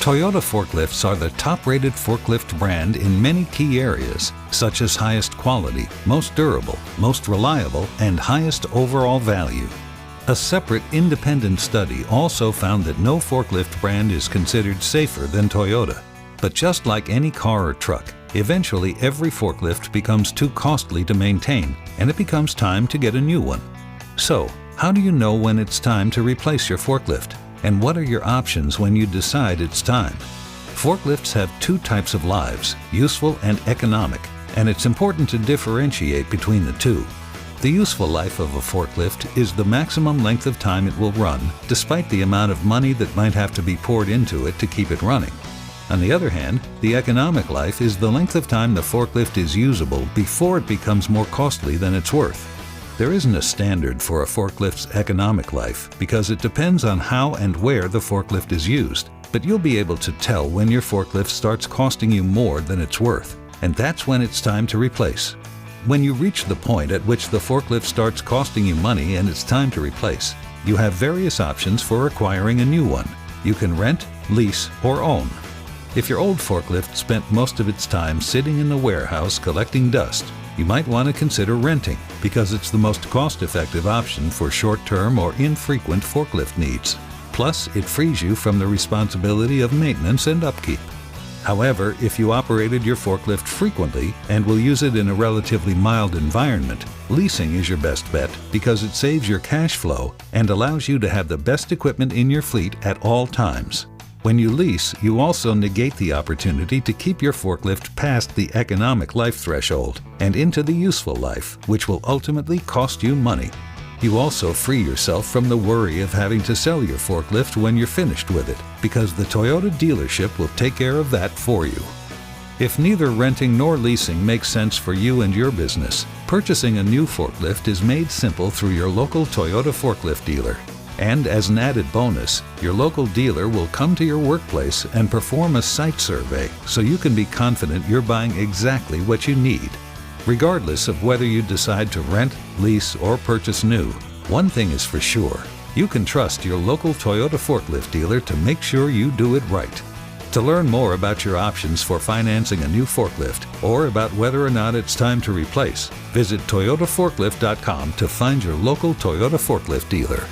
Toyota Forklifts are the top-rated forklift brand in many key areas, such as highest quality, most durable, most reliable, and highest overall value. A separate independent study also found that no forklift brand is considered safer than Toyota. But just like any car or truck, eventually every forklift becomes too costly to maintain, and it becomes time to get a new one. So, how do you know when it's time to replace your forklift? And what are your options when you decide it's time? Forklifts have two types of lives, useful and economic, and it's important to differentiate between the two. The useful life of a forklift is the maximum length of time it will run, despite the amount of money that might have to be poured into it to keep it running. On the other hand, the economic life is the length of time the forklift is usable before it becomes more costly than it's worth. There isn't a standard for a forklift's economic life because it depends on how and where the forklift is used, but you'll be able to tell when your forklift starts costing you more than it's worth, and that's when it's time to replace. When you reach the point at which the forklift starts costing you money and it's time to replace, you have various options for acquiring a new one. You can rent, lease, or own. If your old forklift spent most of its time sitting in the warehouse collecting dust, you might want to consider renting because it's the most cost-effective option for short-term or infrequent forklift needs. Plus, it frees you from the responsibility of maintenance and upkeep. However, if you operated your forklift frequently and will use it in a relatively mild environment, leasing is your best bet because it saves your cash flow and allows you to have the best equipment in your fleet at all times. When you lease, you also negate the opportunity to keep your forklift past the economic life threshold and into the useful life, which will ultimately cost you money. You also free yourself from the worry of having to sell your forklift when you're finished with it, because the Toyota dealership will take care of that for you. If neither renting nor leasing makes sense for you and your business, purchasing a new forklift is made simple through your local Toyota forklift dealer. And as an added bonus, your local dealer will come to your workplace and perform a site survey so you can be confident you're buying exactly what you need. Regardless of whether you decide to rent, lease, or purchase new, one thing is for sure: you can trust your local Toyota forklift dealer to make sure you do it right. To learn more about your options for financing a new forklift or about whether or not it's time to replace, visit toyotaforklift.com to find your local Toyota forklift dealer.